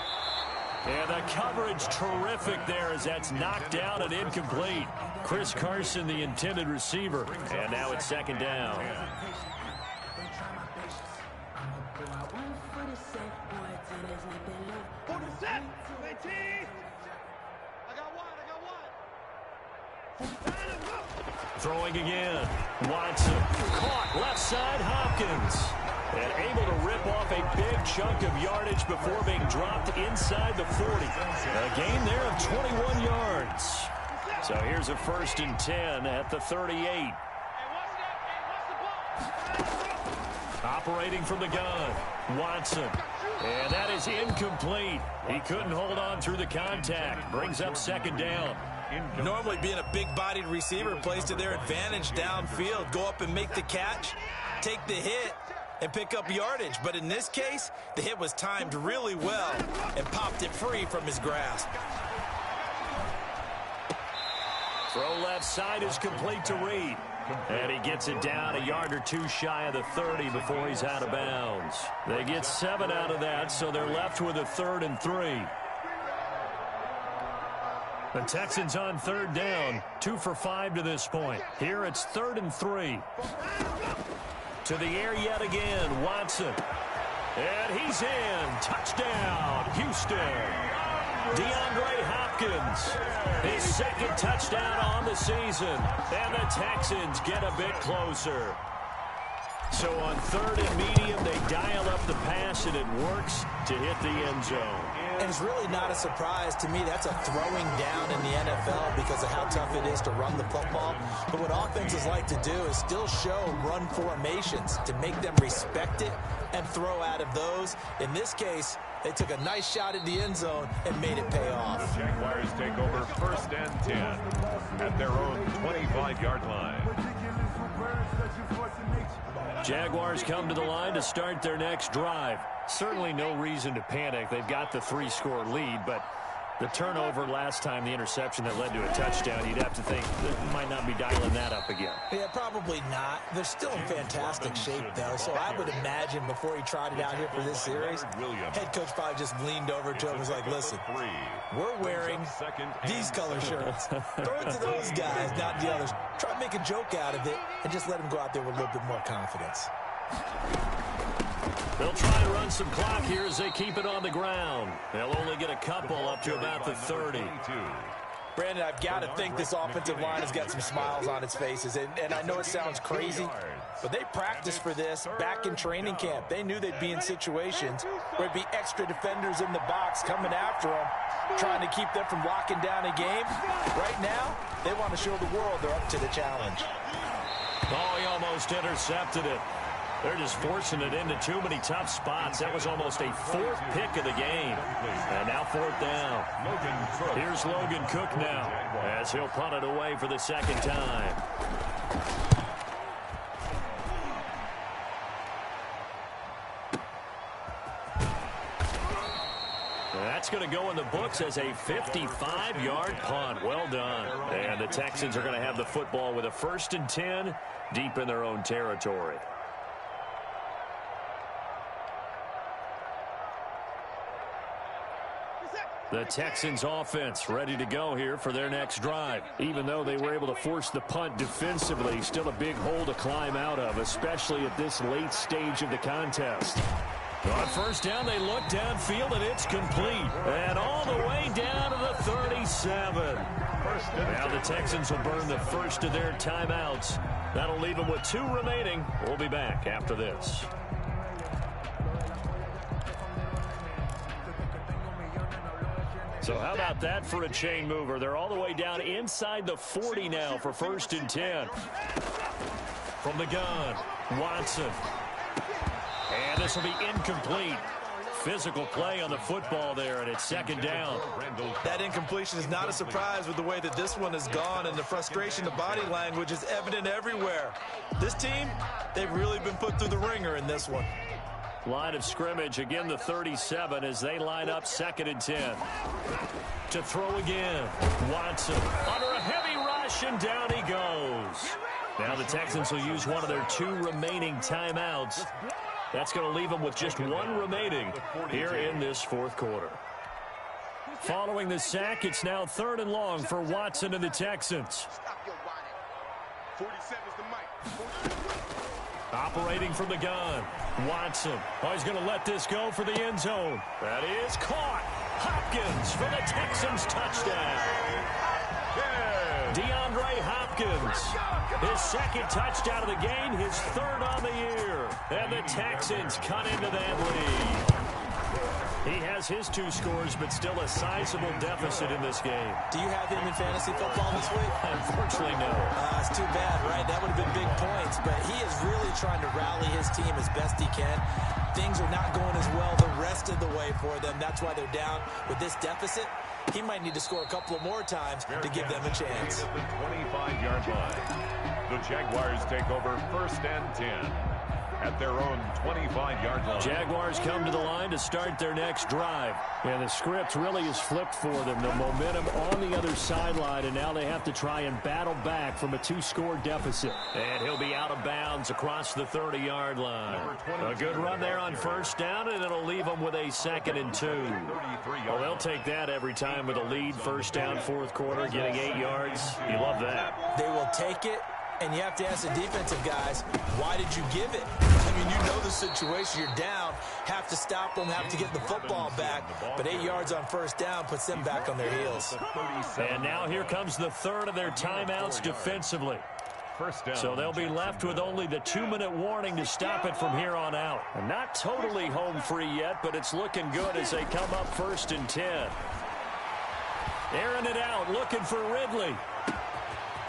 Speaker 1: And the coverage terrific there as that's knocked down and incomplete. Chris Carson, the intended receiver. And now it's 2nd down. Throwing again. Watson. Caught left side Hopkins. And able to rip off a big chunk of yardage before being dropped inside the 40. A gain there of 21 yards. So here's a 1st and 10 at the 38. Operating from the gun. Watson. And that is incomplete. He couldn't hold on through the contact. Brings up 2nd down.
Speaker 3: Normally being a big-bodied receiver plays to their advantage downfield. Go up and make the catch, take the hit, and pick up yardage. But in this case, the hit was timed really well and popped it free from his grasp.
Speaker 1: Throw left side is complete to Reed. And he gets it down a yard or 2 shy of the 30 before he's out of bounds. They get 7 out of that, so they're left with a 3rd and 3. The Texans on 3rd down, 2 for 5 to this point. Here it's 3rd and 3. To the air yet again, Watson. And he's in. Touchdown, Houston. DeAndre Hopkins, his 2nd touchdown on the season. And the Texans get a bit closer. So on 3rd and medium, they dial up the pass, and it works to hit the end zone.
Speaker 3: And it's really not a surprise to me. That's a throwing down in the NFL because of how tough it is to run the football. But what offenses like to do is still show run formations to make them respect it and throw out of those. In this case, they took a nice shot at the end zone and made it pay off.
Speaker 2: The Jaguars take over 1st and 10 at their own 25-yard line.
Speaker 1: Jaguars come to the line to start their next drive. Certainly no reason to panic. They've got the 3-score lead, but the turnover last time, the interception that led to a touchdown, you'd have to think that might not be dialing that up again.
Speaker 3: Yeah, probably not. They're still in fantastic shape, though, so I would imagine before he trotted out here for this series, head coach probably just leaned over to him and was like, listen, we're wearing these color shirts. Throw it to those guys, not the others. Try to make a joke out of it and just let them go out there with a little bit more confidence.
Speaker 1: They'll try to run some clock here as they keep it on the ground. They'll only get a couple up to about the 30.
Speaker 3: Brandon, I've got to think this offensive line has got some smiles on its faces. And I know it sounds crazy, but they practiced for this back in training camp. They knew they'd be in situations where it'd be extra defenders in the box coming after them, trying to keep them from locking down a game. Right now, they want to show the world they're up to the challenge.
Speaker 1: Oh, he almost intercepted it. They're just forcing it into too many tough spots. That was almost a 4th pick of the game. And now 4th down. Here's Logan Cook now as he'll punt it away for the 2nd time. That's going to go in the books as a 55-yard punt. Well done. And the Texans are going to have the football with a 1st and 10 deep in their own territory. The Texans offense ready to go here for their next drive. Even though they were able to force the punt defensively, still a big hole to climb out of, especially at this late stage of the contest. On 1st down, they look downfield, and it's complete. And all the way down to the 37. Now the Texans will burn the first of their timeouts. That'll leave them with 2 remaining. We'll be back after this. So how about that for a chain mover? They're all the way down inside the 40 now for 1st and 10. From the gun, Watson. And this will be incomplete. Physical play on the football there, and it's 2nd down.
Speaker 3: That incompletion is not a surprise with the way that this one has gone, and the frustration, the body language is evident everywhere. This team, they've really been put through the ringer in this one.
Speaker 1: Line of scrimmage, again the 37 as they line up 2nd and 10. To throw again, Watson under a heavy rush, and down he goes. Now the Texans will use one of their 2 remaining timeouts. That's going to leave them with just 1 remaining here in this 4th quarter. Following the sack, it's now 3rd and long for Watson and the Texans. Operating from the gun, Watson. Oh, he's going to let this go for the end zone. That is caught. Hopkins for the Texans touchdown. DeAndre Hopkins, his 2nd touchdown of the game, his 3rd on the year. And the Texans cut into that lead. He has his 2 scores, but still a sizable deficit in this game.
Speaker 3: Do you have him in fantasy football this week?
Speaker 1: Unfortunately, no.
Speaker 3: It's too bad, right? That would have been big points, but he is really trying to rally his team as best he can. Things are not going as well the rest of the way for them. That's why they're down with this deficit. He might need to score a couple of more times to give them a chance.
Speaker 2: At the 25-yard line, the Jaguars take over 1st and 10. At their own 25-yard line.
Speaker 1: Jaguars come to the line to start their next drive. And the script really is flipped for them. The momentum on the other sideline, and now they have to try and battle back from a 2-score deficit. And he'll be out of bounds across the 30-yard line. A good run there on 1st down, and it'll leave them with a 2nd and 2. Well, they'll take that every time with a lead. 1st down, 4th quarter, getting 8 yards. You love that.
Speaker 3: They will take it. And you have to ask the defensive guys, why did you give it? I mean, you know the situation. You're down, have to stop them, have to get the football back. But 8 yards on 1st down puts them back on their heels.
Speaker 1: And now here comes the 3rd of their timeouts defensively. So they'll be left with only the 2-minute warning to stop it from here on out. And not totally home free yet, but it's looking good as they come up 1st and 10. Airing it out, looking for Ridley.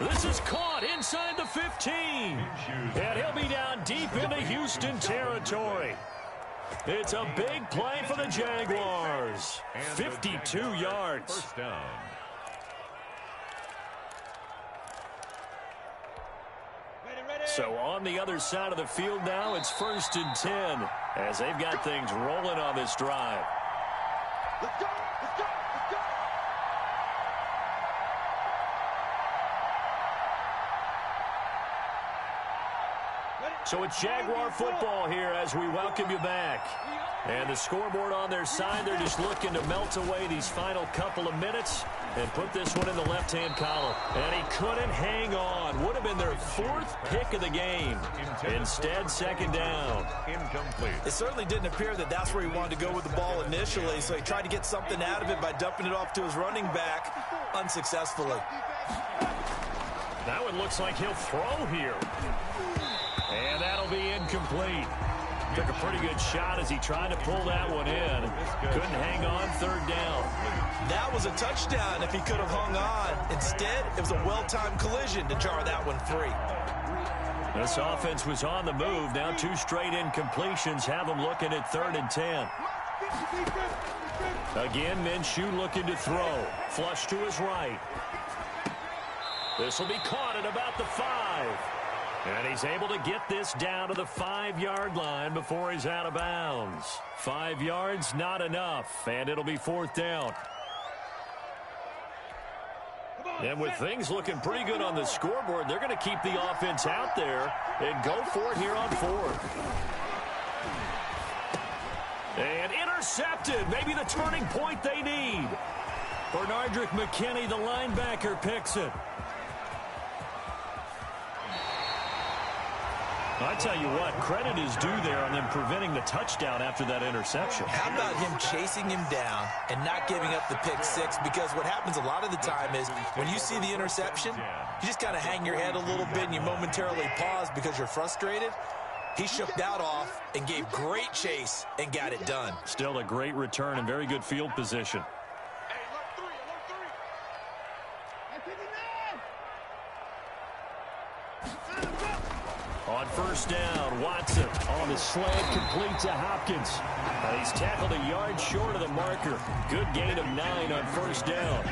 Speaker 1: This is caught inside the 15. And he'll be down deep into Houston territory. It's a big play for the Jaguars. 52 yards.
Speaker 2: 1st down.
Speaker 1: So on the other side of the field now, it's 1st and 10 as they've got things rolling on this drive.
Speaker 5: Let's go! Let's go! Let's go!
Speaker 1: So it's Jaguar football here as we welcome you back. And the scoreboard on their side, they're just looking to melt away these final couple of minutes and put this one in the left-hand column. And he couldn't hang on. Would have been their 4th pick of the game. Instead, 2nd down.
Speaker 2: Incomplete.
Speaker 3: It certainly didn't appear that that's where he wanted to go with the ball initially, so he tried to get something out of it by dumping it off to his running back unsuccessfully.
Speaker 1: That one looks like he'll throw here. And that'll be incomplete. Took a pretty good shot as he tried to pull that one in. Couldn't hang on, 3rd down.
Speaker 3: That was a touchdown if he could have hung on. Instead, it was a well-timed collision to jar that one free.
Speaker 1: This offense was on the move. Now 2 straight incompletions have them looking at 3rd and 10. Again, Minshew looking to throw. Flush to his right. This will be caught at about the 5. And he's able to get this down to the 5-yard line before he's out of bounds. 5 yards, not enough, and it'll be 4th down. And with things looking pretty good on the scoreboard, they're going to keep the offense out there and go for it here on 4th. And intercepted, maybe the turning point they need. Bernardrick McKinney, the linebacker, picks it. I tell you what, credit is due there on them preventing the touchdown after that interception.
Speaker 3: How about him chasing him down and not giving up the pick six? Because what happens a lot of the time is when you see the interception, you just kind of hang your head a little bit and you momentarily pause because you're frustrated. He shook that off and gave great chase and got it done.
Speaker 1: Still a great return and very good field position. On 1st down, Watson on the slant, complete to Hopkins. He's tackled a yard short of the marker. Good gain of 9 on 1st down.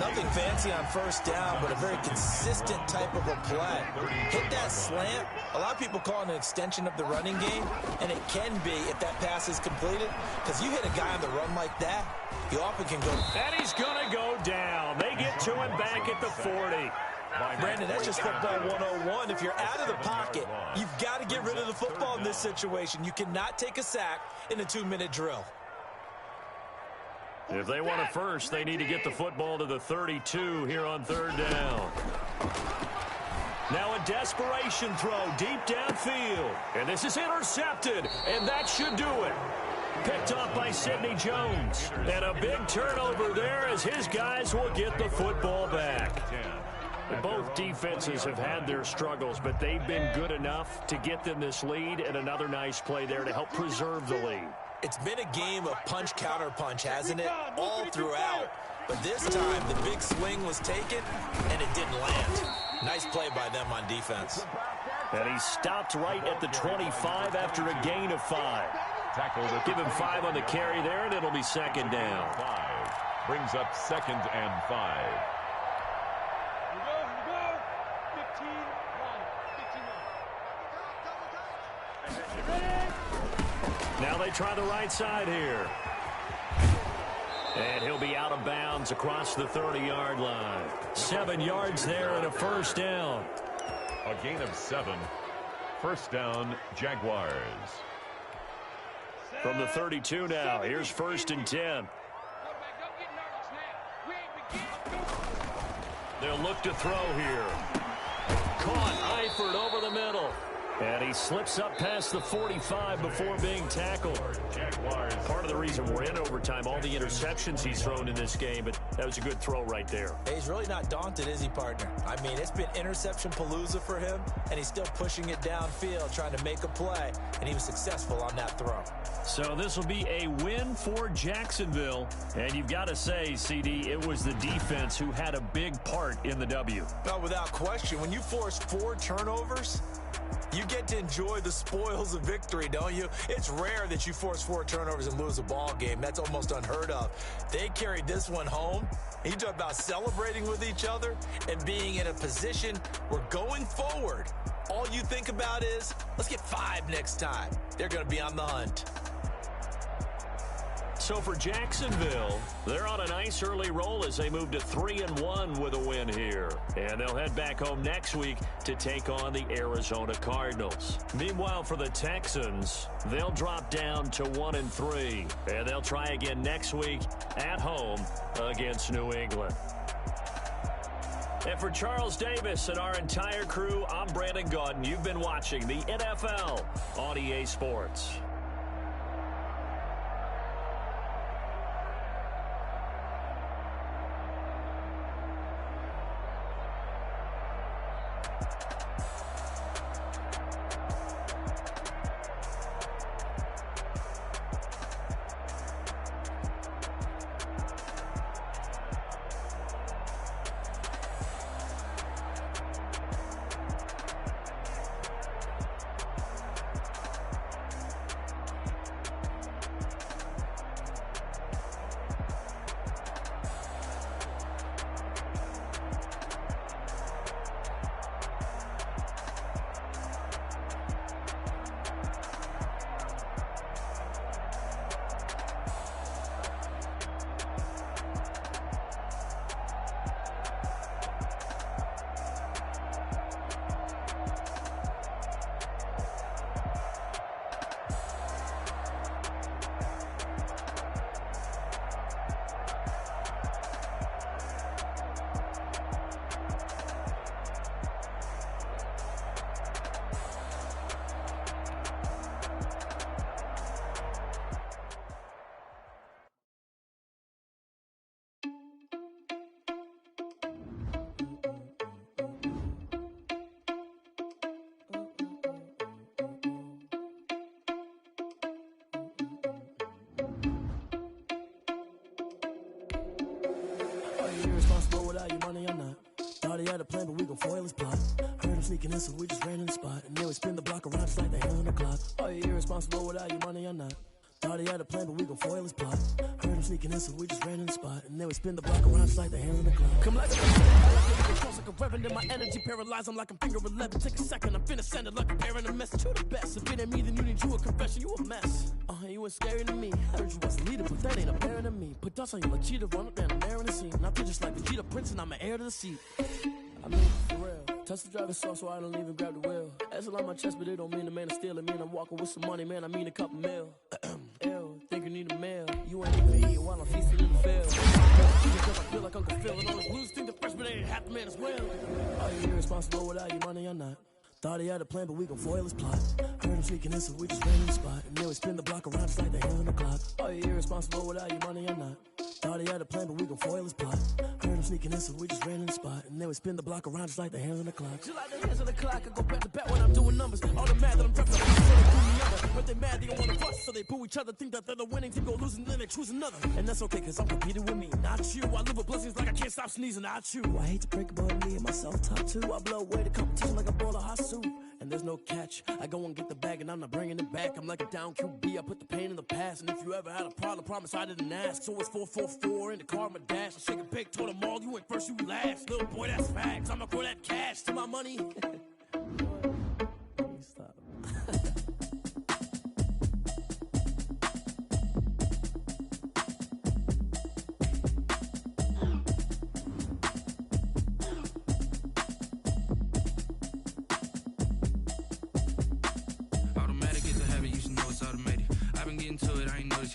Speaker 3: Nothing fancy on 1st down, but a very consistent type of a play. Hit that slant. A lot of people call it an extension of the running game, and it can be if that pass is completed, because you hit a guy on the run like that, you often can go.
Speaker 1: And he's going to go down. They get to him back at the 40.
Speaker 3: Brandon, that's just football 101. If you're out of the pocket, you've got to get rid of the football in this situation. You cannot take a sack in a 2-minute drill.
Speaker 1: If they want a first, they need to get the football to the 32 here on 3rd down. Now a desperation throw deep downfield. And this is intercepted, and that should do it. Picked off by Sidney Jones. And a big turnover there as his guys will get the football back. Both defenses have had their struggles, but they've been good enough to get them this lead, and another nice play there to help preserve the lead.
Speaker 3: It's been a game of punch-counter-punch, hasn't it? All throughout. But this time, the big swing was taken, and it didn't land. Nice play by them on defense.
Speaker 1: And he stopped right at the 25 after a gain of 5. Give him 5 on the carry there, and it'll be 2nd down.
Speaker 2: 5 brings up 2nd and 5.
Speaker 1: Now they try the right side here. And he'll be out of bounds across the 30-yard line. 7 yards there and a 1st down.
Speaker 2: A gain of 7. 1st down, Jaguars.
Speaker 1: From the 32 now, here's 1st and 10. They'll look to throw here. Caught Eifert over the middle. And he slips up past the 45 before being tackled. Part of the reason we're in overtime, all the interceptions he's thrown in this game, but that was a good throw right there.
Speaker 3: Hey, he's really not daunted, is he, partner? I mean, it's been interception palooza for him, and he's still pushing it downfield, trying to make a play, and he was successful on that throw.
Speaker 1: So this will be a win for Jacksonville, and you've got to say, CD, it was the defense who had a big part in the W.
Speaker 3: Well, without question, when you force 4 turnovers, you get to enjoy the spoils of victory, don't you? It's rare that you force 4 turnovers and lose a ball game. That's almost unheard of. They carried this one home. You talk about celebrating with each other and being in a position where going forward, all you think about is, let's get 5 next time. They're going to be on the hunt.
Speaker 1: So for Jacksonville, they're on a nice early roll as they move to 3-1 with a win here. And they'll head back home next week to take on the Arizona Cardinals. Meanwhile, for the Texans, they'll drop down to 1-3. And they'll try again next week at home against New England. And for Charles Davis and our entire crew, I'm Brandon Gaudin. You've been watching the NFL on EA Sports.
Speaker 6: he had a plan, but we gon' foil his plot. Heard him sneaking in, so we just ran in the spot. And then we spin the block around just like the hand on the clock. Are you irresponsible without your money or not? Thought he had a plan, but we gon' foil his plot. Heard him sneaking in, so we just ran in the spot. And then we spin the block around just like the hand on the clock. Come like a like a reverend in my energy paralyzed. I'm like I'm finger 11. Take a second, I'm finna send it like a parent a message to the best. If it ain't me, then you need you a confession. You a mess. You ain't scary to me. Heard you was a leader, but that ain't apparent to me. Put dust on you like cheetah, run up down the air in the scene. And I feel just like the Vegeta Prince, and I'm an heir to the seat. I mean, for real. Touch the driver's sauce, so I don't even grab the wheel. That's on my chest, but it don't mean the man is stealing. Mean I'm walking with some money, man. I mean a couple mil. Ew, think you need a meal. You ain't even eating while I'm feasting in the field. Because I feel like Uncle Phil, and all those losers think the freshman ain't half the man as well. Are you irresponsible without your money or not? Thought he had a plan, but we gon' foil his plot. Heard him sneaking in, so we just ran in the spot. And then we spin the block around just like the hand on the clock. Are you irresponsible without your money or not? Thought he had a plan, but we gon' foil his plot. Heard him sneaking in, so we just ran in the spot. And then we spin the block around just like the hands on the clock. Just like the hands on the clock, I go back to back when I'm doing numbers. All the mad that I'm prepping, so they pull me under. When they mad, they don't wanna bust, so they pull each other. Think that they're the winning team, go losing, then they choose another. And that's okay, cause I'm competing with me, not you. I live with blessings like I can't stop sneezing, not you. I hate to break about me and my self-talk too. I blow away the competition like a bowl of hot soup. And there's no catch. I go and get the bag and I'm not bringing it back. I'm like a down QB, I put the pain in the past. And if you ever had a problem, promise I didn't ask. So it's 444 in the car, my dash. I shake a pig, told them all, you ain't first, you last. Little boy, that's facts. I'ma throw that cash to my money. Stop.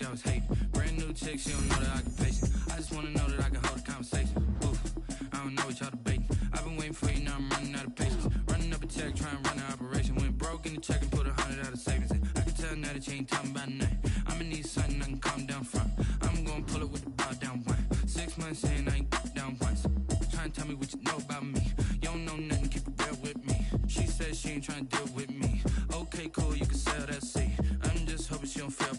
Speaker 7: I was hating. Brand new chick, she don't know the occupation. I just wanna know that I can hold a conversation. Oof, I don't know what y'all debating. I've been waiting for you, now I'm running out of patience. Running up a check, trying to run an operation. Went broke in the check and put 100 out of savings in. I can tell now that you ain't talking about nothing. I'ma need something I can calm down from. I'm gonna pull it with the bow down one. 6 months in, I ain't down once. Trying to tell me what you know about me. You don't know nothing, keep it real with me. She said she ain't trying to deal with me. Okay, cool, you can sell that seat. I'm just hoping she don't fail.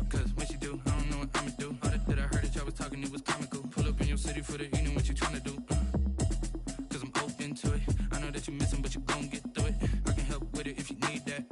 Speaker 7: Cause when she do, I don't know what I'ma do. All that I heard that y'all was talking, it was comical. Pull up in your city for the evening, what you tryna do? Cause I'm open to it. I know that you missing, but you gon' get through it. I can help with it if you need that.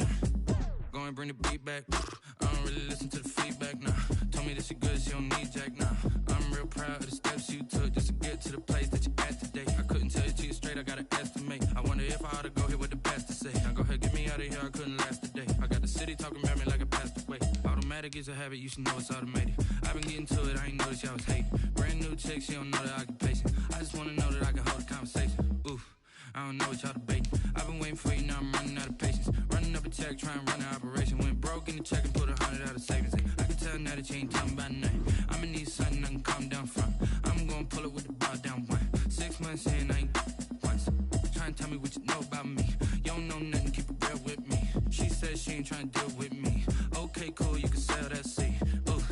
Speaker 7: Go and bring the beat back. I don't really listen to the feedback, nah. Told me that she good, she don't need jack, nah. I'm real proud of the steps you took just to get to the place that you at today. I couldn't tell you to you straight, I gotta estimate. I wonder if I ought to go here with the pastor say. Now go ahead, get me out of here, I couldn't last today. I got the city talking about me like a passed away. Automatic is a habit, you should know it's automated. I've been getting to it, I ain't noticed y'all was hating. Brand new chick, she don't know the occupation. I just wanna know that I can hold a conversation. Oof, I don't know what y'all debating. I've been waiting for you, now I'm running out of patience. Running up a check, trying to run an operation. Went broke in the check and put 100 out of savings in. I can tell now that you ain't talking about nothing. I'ma need something I can calm down from. I'm gonna pull it with the bow down one. 6 months in, I ain't once. Trying to tell me what you know about me. You don't know nothing, keep it real with me. She said she ain't trying to deal with me. Okay, cool, you can sell that seat. Ooh,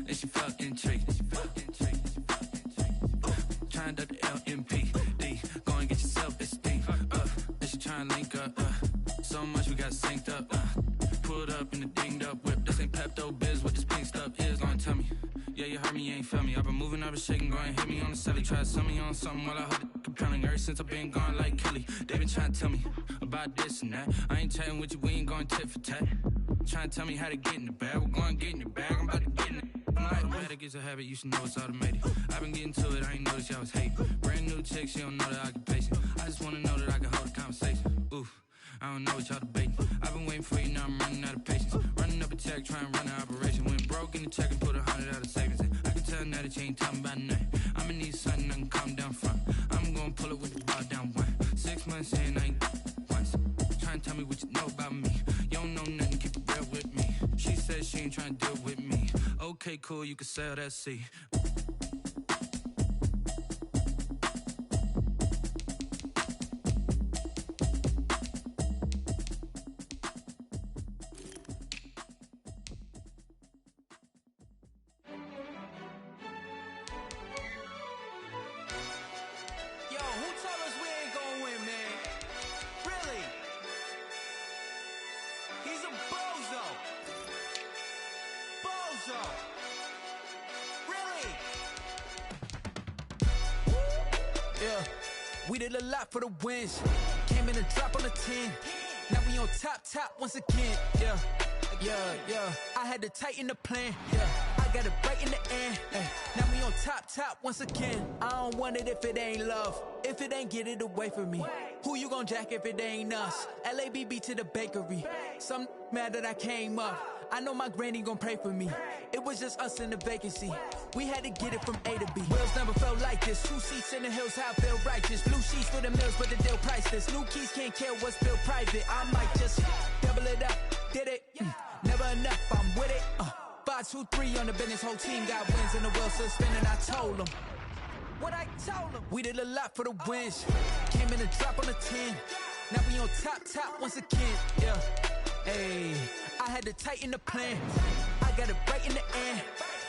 Speaker 7: and she felt intrigued. Trying to the LMPD. Go and get your self-esteem. And she trying to link up. So much we got synced up. Pulled up in the dinged up whip. This ain't Pepto-Biz, what this pink stuff is. Long tell me. Yeah, you heard me, you ain't felt me. I've been moving, I've been shaking, go and hit me on the celly. Try to sell me on something while I hold it compelling. Ever since I've been gone like Kelly, they been trying to tell me about this and that. I ain't chatting with you, we ain't going tit for tat. Trying to tell me how to get in the bag. We're going to get in the bag, I'm about to get in it. Automatic is a habit, you should know it's automated. I've been getting to it, I ain't noticed y'all was hating. Brand new chick, she don't know the occupation. I just wanna know that I can hold a conversation. Oof, I don't know what y'all debating. I've been waiting for you, now I'm running out of patience. Running up a check, trying to run an operation. Went broke in the check and put 100 out of savings in. I can tell now that you ain't talking about nothing. I'ma need something I can calm down from. I'm gonna pull it with the bow down one. 6 months in, I ain't once. Trying to tell me what you know about me. You don't know nothing, keep it real with me. She said she ain't trying to deal with me. Okay, cool, you can sell that seat. We did a lot for the wins. Came in and drop on the 10. Now we on top once again. Yeah. I had to tighten the plan. Yeah. I got it right in the end. Now we on top once again. I don't want it if it ain't love. If it ain't, get it away from me. Who you gon' jack if it ain't us? LABB to the bakery. Some mad that I came up. I know my granny gon' pray for me. It was just us in the vacancy. We had to get it from A to B. Wheels never felt like this. 2 seats in the hills, how I feel righteous. Blue sheets for the mills, but the deal priceless. New keys can't care what's built private. I might just double it up. Did it? Never enough, I'm with it. 5, 2, 3 on the business. Whole team got wins and the wheels still spinning. I told them what I told them. We did a lot for the wins. Came in and drop on the 10. Now we on top once again. Yeah. Hey, I had to tighten the plan. I got it right in the end.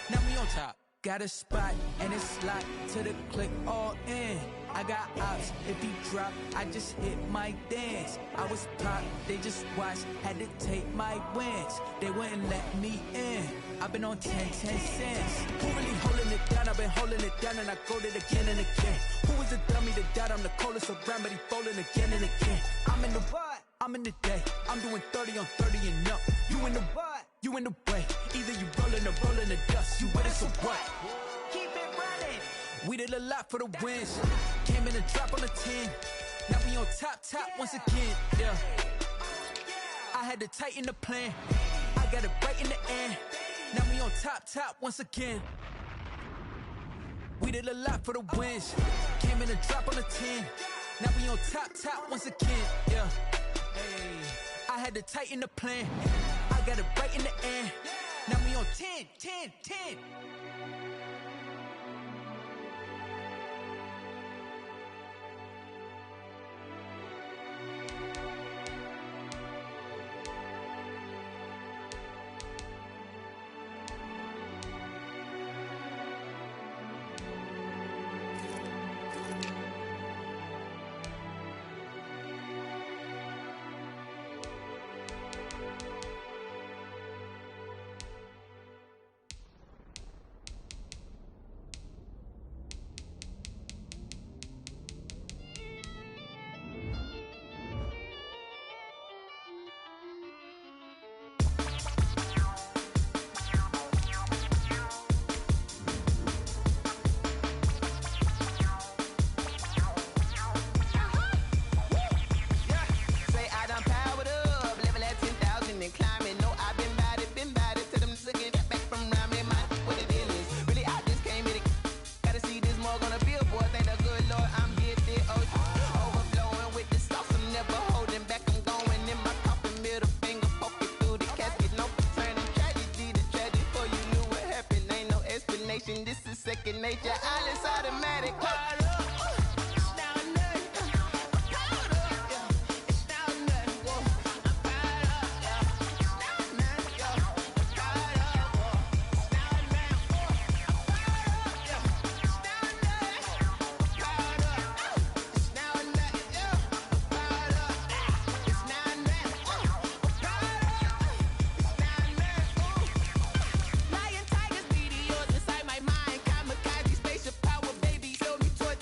Speaker 7: Now we on top. Got a spot and it's locked to the click all in. I got ops, if he drop, I just hit my dance. I was pop, they just watched, had to take my wins. They wouldn't let me in. I've been on 10 cents. Who really holding it down? I've been holding it down and I go it again and again. Who was the dummy that doubt I'm the coldest around, but he folding again and again. I'm in the what? I'm in the day. I'm doing 30 on 30 and up. You in the what? You in the way. Either you rolling or rolling the dust. You with it, so what? Keep it running. We did a lot for the wins. Came in and drop on the 10. Now we on top once again. Yeah. I had to tighten the plan. I got it right in the end. Now we on top once again. We did a lot for the wins. Came in and drop on the 10. Now we on top once again. Yeah. Hey, I had to tighten the plan. I got it right in the end. Now we on 10.
Speaker 8: Second nature, all is automatic. Lion, tigers, meteors inside my mind. Kamikaze, spaceship power, baby. Show me toy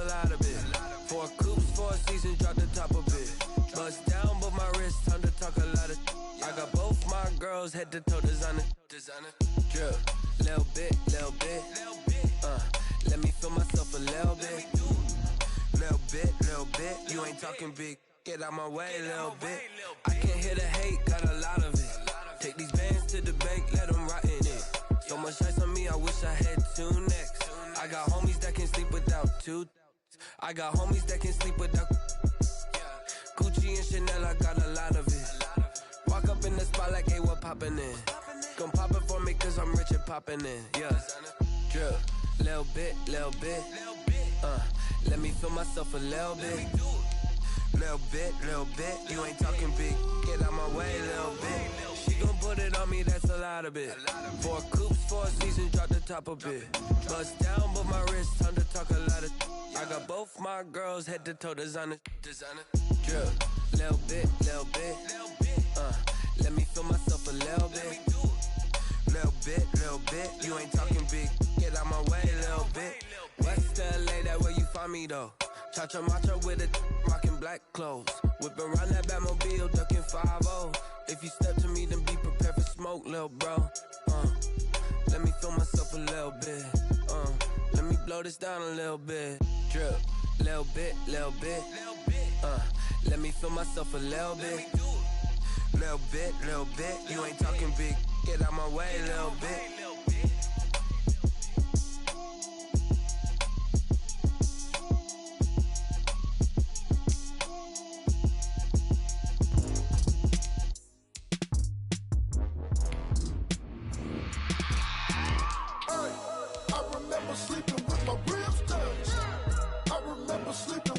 Speaker 7: a lot of it. 4 coops, 4 seasons, drop the top of it. Bust down, but my wrist, time to talk a lot of. I got both my girls head to toe designer. Drip, little bit. Let me feel myself a little bit. Little bit. You ain't talking big. Get out my way, little bit. I can't hear the hate, got a lot of it. Take these bands to the bank, let them rot in it. So much ice on me, I wish I had 2 necks. I got homies that can sleep without 2. I got homies that can sleep without Gucci and Chanel, I got a lot of it. Walk up in the spot like, hey, what poppin' in? Come pop it for me, cause I'm rich and poppin' in, yeah. Drip, little bit. Let me feel myself a little bit. Little bit. You ain't talking big. Get out my way, little bit. She gon' put it on me, that's a lot of it. 4 coops, 4 seasons, drop the top a bit. Bust down, but my wrist, time to talk a lot of. I got both my girls head to toe designer. Drip, little bit. Let me feel myself a little bit. Little bit. You ain't talking big. Get out my way, little bit. West LA, that where you find me though. Cha-cha macha with a rockin' black clothes. Whippin' around that Batmobile, duckin' 5-0. If you step to me, then be prepared for smoke, lil' bro. Let me feel myself a little bit. Let me blow this down a little bit. Drip, little bit. Let me feel myself a little bit. Little bit. You ain't talking big. Get out my way, little bit.
Speaker 9: I remember sleeping with my ribs touched. I remember sleeping